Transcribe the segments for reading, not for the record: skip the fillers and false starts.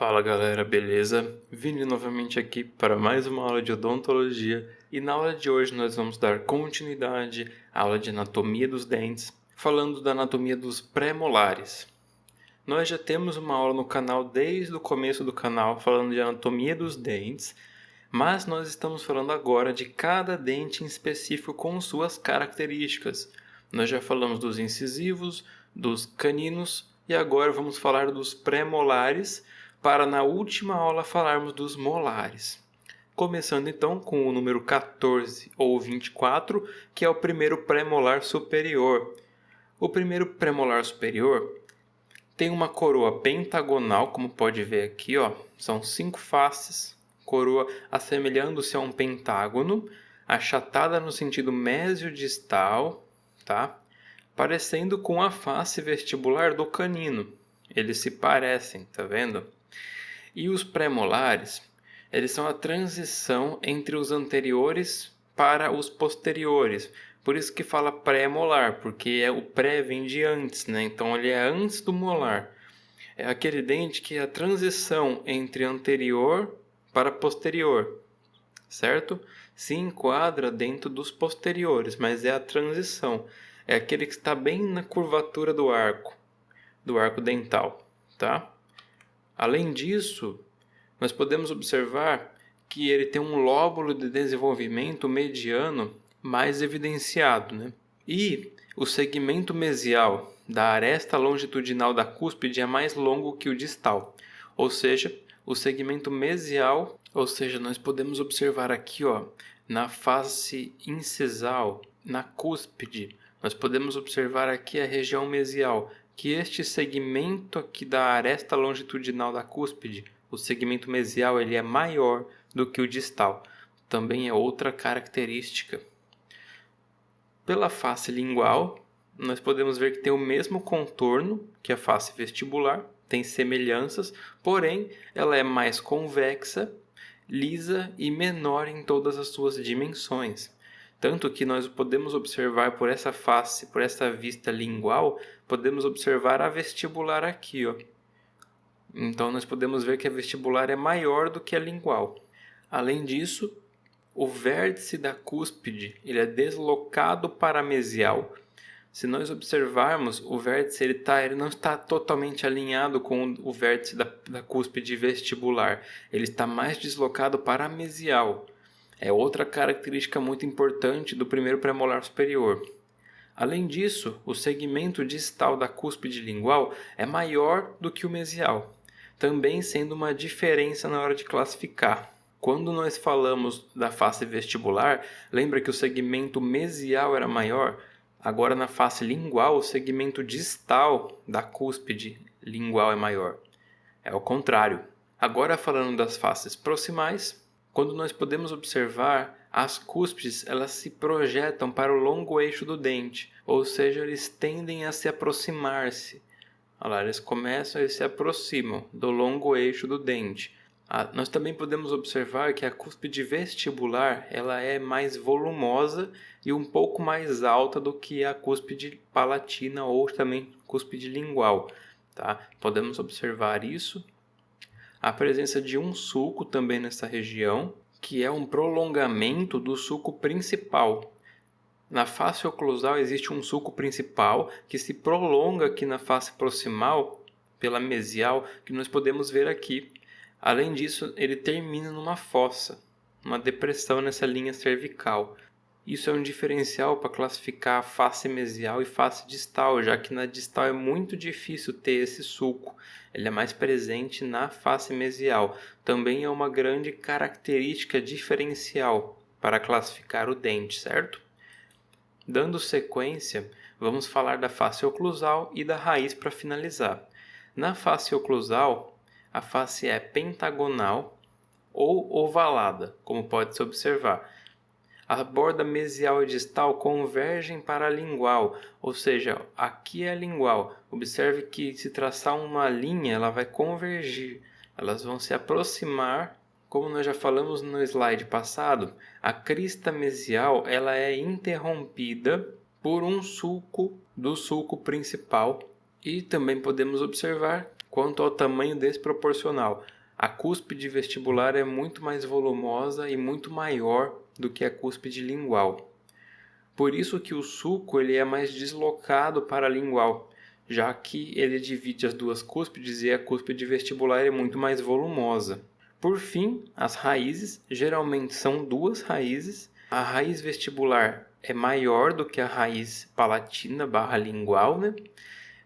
Fala galera, beleza? Vini novamente aqui para mais uma aula de odontologia e na aula de hoje nós vamos dar continuidade à aula de anatomia dos dentes, falando da anatomia dos pré-molares. Nós já temos uma aula no canal desde o começo do canal falando de anatomia dos dentes, mas nós estamos falando agora de cada dente em específico com suas características. Nós já falamos dos incisivos, dos caninos e agora vamos falar dos pré-molares para na última aula falarmos dos molares. Começando então com o número 14 ou 24, que é o primeiro pré-molar superior. O primeiro pré-molar superior tem uma coroa pentagonal, como pode ver aqui, ó. São 5 faces, coroa assemelhando-se a um pentágono, achatada no sentido mesiodistal, tá? Parecendo com a face vestibular do canino. Eles se parecem, tá vendo? E os pré-molares, eles são a transição entre os anteriores para os posteriores. Por isso que fala pré-molar, porque o pré vem de antes, né? Então ele é antes do molar. É aquele dente que é a transição entre anterior para posterior, certo? Se enquadra dentro dos posteriores, mas é a transição. É aquele que está bem na curvatura do arco dental, tá? Além disso, nós podemos observar que ele tem um lóbulo de desenvolvimento mediano mais evidenciado, né? E o segmento mesial da aresta longitudinal da cúspide é mais longo que o distal, ou seja, o segmento mesial, ou seja, nós podemos observar aqui, ó, na face incisal, na cúspide, nós podemos observar aqui a região mesial, que este segmento aqui da aresta longitudinal da cúspide, o segmento mesial, ele é maior do que o distal. Também é outra característica. Pela face lingual, nós podemos ver que tem o mesmo contorno que a face vestibular, tem semelhanças, porém ela é mais convexa, lisa e menor em todas as suas dimensões. Tanto que nós podemos observar por essa face, por essa vista lingual, podemos observar a vestibular aqui, ó. Então nós podemos ver que a vestibular é maior do que a lingual. Além disso, o vértice da cúspide ele é deslocado para a mesial. Se nós observarmos, o vértice ele não está totalmente alinhado com o vértice da cúspide vestibular. Ele está mais deslocado para a mesial. É outra característica muito importante do primeiro premolar superior. Além disso, o segmento distal da cúspide lingual é maior do que o mesial, também sendo uma diferença na hora de classificar. Quando nós falamos da face vestibular, lembra que o segmento mesial era maior? Agora na face lingual, o segmento distal da cúspide lingual é maior. É o contrário. Agora falando das faces proximais, quando nós podemos observar, as cúspides elas se projetam para o longo eixo do dente, ou seja, eles tendem a se aproximar-se. Olha lá, eles começam e se aproximam do longo eixo do dente. Nós também podemos observar que a cúspide vestibular ela é mais volumosa e um pouco mais alta do que a cúspide palatina ou também cúspide lingual. Tá? Podemos observar isso. A presença de um sulco também nessa região, que é um prolongamento do sulco principal. Na face oclusal existe um sulco principal que se prolonga aqui na face proximal, pela mesial, que nós podemos ver aqui. Além disso, ele termina numa fossa, uma depressão nessa linha cervical. Isso é um diferencial para classificar a face mesial e face distal, já que na distal é muito difícil ter esse sulco. Ele é mais presente na face mesial. Também é uma grande característica diferencial para classificar o dente, certo? Dando sequência, vamos falar da face oclusal e da raiz para finalizar. Na face oclusal, a face é pentagonal ou ovalada, como pode-se observar. A borda mesial e distal convergem para a lingual, ou seja, aqui é a lingual. Observe que se traçar uma linha, ela vai convergir. Elas vão se aproximar, como nós já falamos no slide passado. A crista mesial ela é interrompida por um sulco do sulco principal E também podemos observar quanto ao tamanho desproporcional. A cúspide vestibular é muito mais volumosa e muito maior do que a cúspide lingual. Por isso que o sulco ele é mais deslocado para a lingual, já que ele divide as duas cúspides e a cúspide vestibular é muito mais volumosa. Por fim, as raízes geralmente são duas raízes. A raiz vestibular é maior do que a raiz palatina barra lingual, né?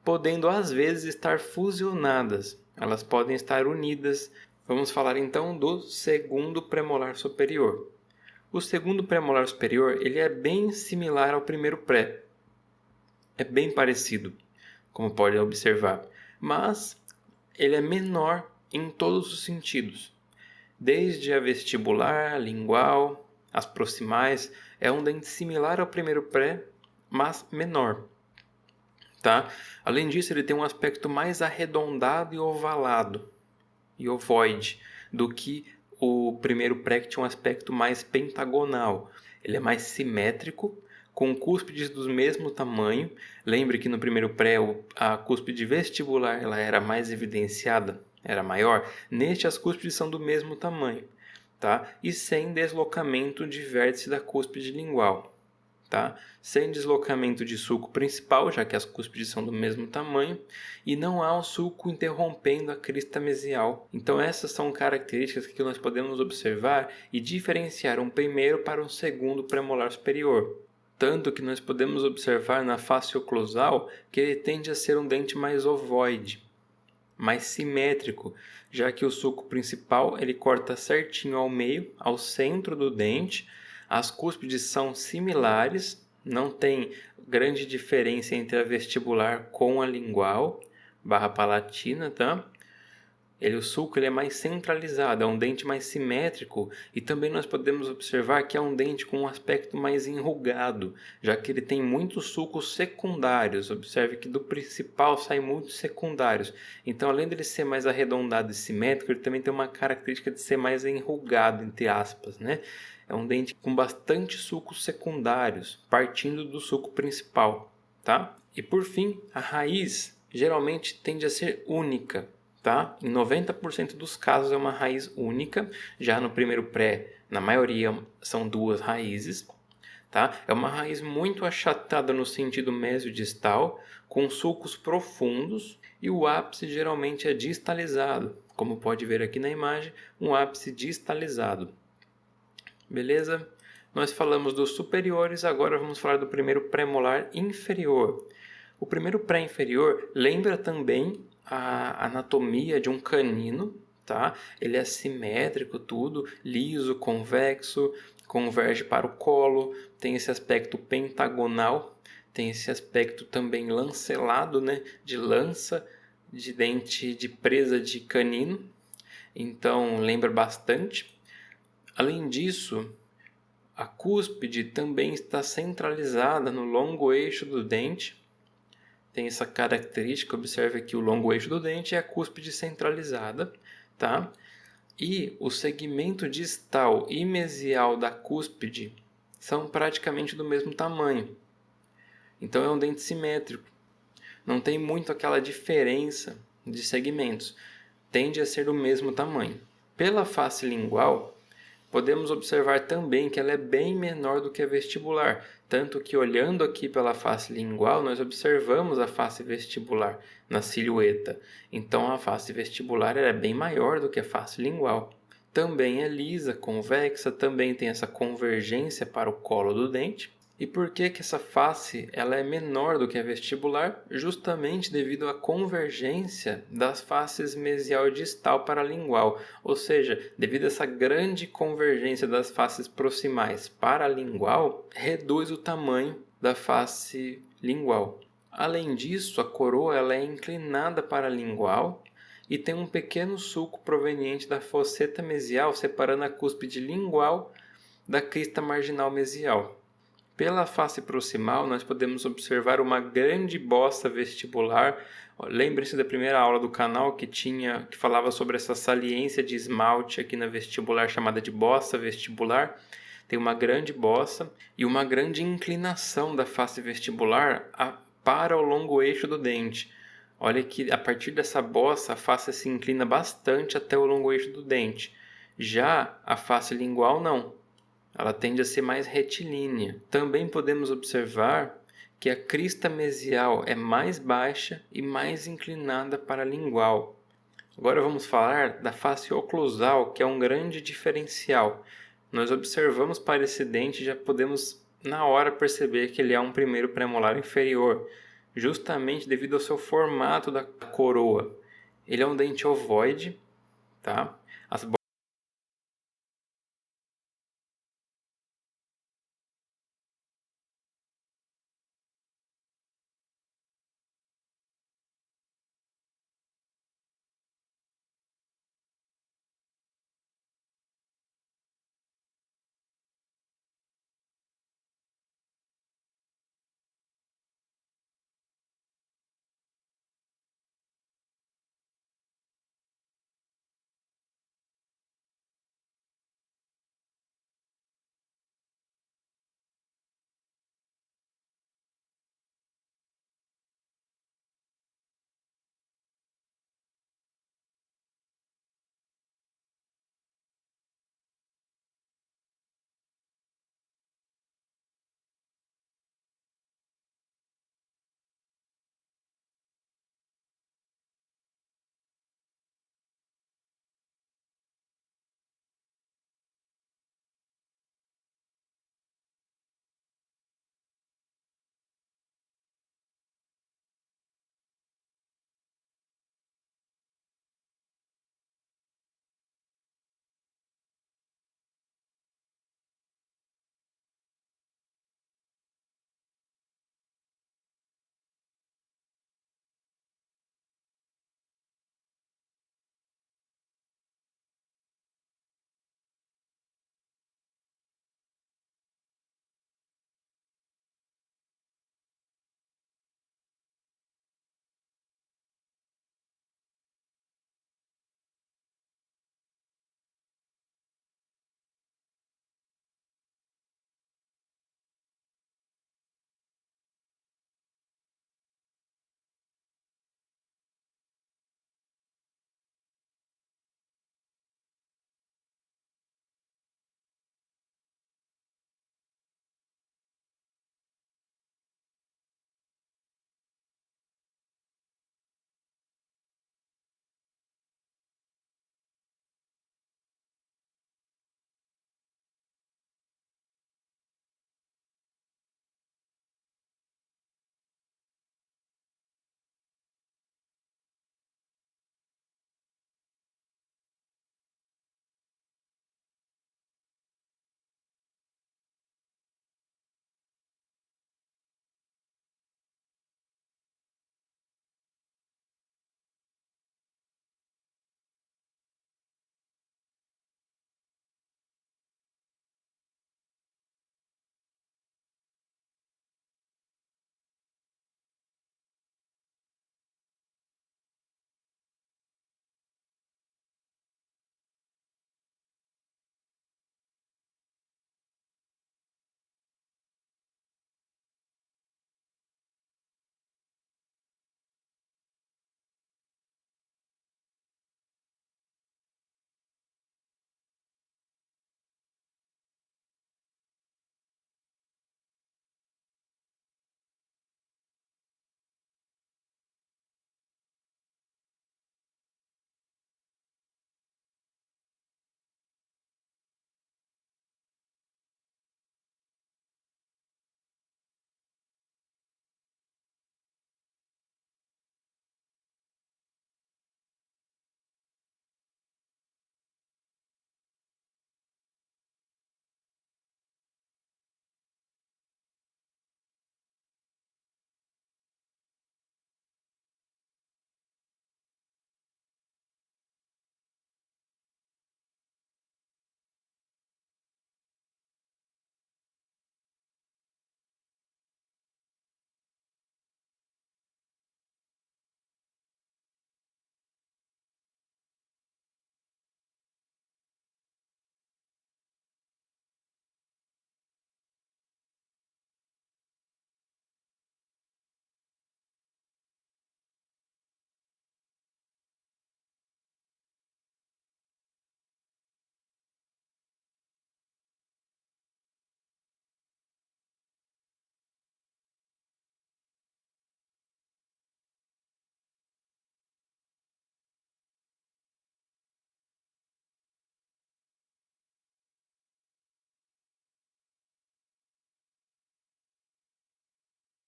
Podendo às vezes estar fusionadas. Elas podem estar unidas. Vamos falar então do segundo premolar superior. O segundo premolar superior ele é bem similar ao primeiro pré. É bem parecido, como pode observar, mas ele é menor em todos os sentidos. Desde a vestibular, lingual, as proximais, é um dente similar ao primeiro pré, mas menor. Tá? Além disso, ele tem um aspecto mais arredondado e ovalado, e ovoide, do que o primeiro pré, que tinha um aspecto mais pentagonal. Ele é mais simétrico, com cúspides do mesmo tamanho. Lembre que no primeiro pré a cúspide vestibular ela era mais evidenciada, era maior. Neste as cúspides são do mesmo tamanho, tá? E sem deslocamento de vértice da cúspide lingual. Tá? Sem deslocamento de sulco principal, já que as cúspides são do mesmo tamanho, e não há um sulco interrompendo a crista mesial. Então essas são características que nós podemos observar e diferenciar um primeiro para um segundo premolar superior. Tanto que nós podemos observar na face oclusal que ele tende a ser um dente mais ovoide, mais simétrico, já que o sulco principal ele corta certinho ao meio, ao centro do dente. As cúspides são similares, não tem grande diferença entre a vestibular com a lingual barra palatina, tá? O sulco ele é mais centralizado, é um dente mais simétrico e também nós podemos observar que é um dente com um aspecto mais enrugado, já que ele tem muitos sulcos secundários. Observe que do principal saem muitos secundários. Então, além de ele ser mais arredondado e simétrico, ele também tem uma característica de ser mais enrugado, entre aspas, né? É um dente com bastante sulcos secundários, partindo do sulco principal, tá? E por fim, a raiz geralmente tende a ser única, tá? Em 90% dos casos é uma raiz única. Já no primeiro pré, na maioria são duas raízes, tá? É uma raiz muito achatada no sentido mesiodistal, com sulcos profundos, e o ápice geralmente é distalizado, como pode ver aqui na imagem, um ápice distalizado. Beleza? Nós falamos dos superiores, agora vamos falar do primeiro premolar inferior. O primeiro pré-inferior lembra também a anatomia de um canino, tá? Ele é simétrico, tudo, liso, convexo, converge para o colo, tem esse aspecto pentagonal, tem esse aspecto também lancelado, né? De lança, de dente de presa de canino, então lembra bastante. Além disso, a cúspide também está centralizada no longo eixo do dente. Tem essa característica, observe aqui o longo eixo do dente e a cúspide centralizada, tá? E o segmento distal e mesial da cúspide são praticamente do mesmo tamanho. Então é um dente simétrico. Não tem muito aquela diferença de segmentos. Tende a ser do mesmo tamanho. Pela face lingual, podemos observar também que ela é bem menor do que a vestibular, tanto que olhando aqui pela face lingual, nós observamos a face vestibular na silhueta. Então a face vestibular é bem maior do que a face lingual. Também é lisa, convexa, também tem essa convergência para o colo do dente. E por que essa face ela é menor do que a vestibular? Justamente devido à convergência das faces mesial e distal para a lingual, ou seja, devido a essa grande convergência das faces proximais para a lingual, reduz o tamanho da face lingual. Além disso, a coroa ela é inclinada para a lingual e tem um pequeno sulco proveniente da fosseta mesial separando a cúspide lingual da crista marginal mesial. Pela face proximal, nós podemos observar uma grande bossa vestibular. Lembre-se da primeira aula do canal que falava sobre essa saliência de esmalte aqui na vestibular chamada de bossa vestibular. Tem uma grande bossa e uma grande inclinação da face vestibular para o longo eixo do dente. Olha que a partir dessa bossa, a face se inclina bastante até o longo eixo do dente. Já a face lingual não, ela tende a ser mais retilínea. Também podemos observar que a crista mesial é mais baixa e mais inclinada para a lingual. Agora vamos falar da face oclusal, que é um grande diferencial. Nós observamos para esse dente e já podemos na hora perceber que ele é um primeiro premolar inferior, justamente devido ao seu formato da coroa. Ele é um dente ovoide, tá? As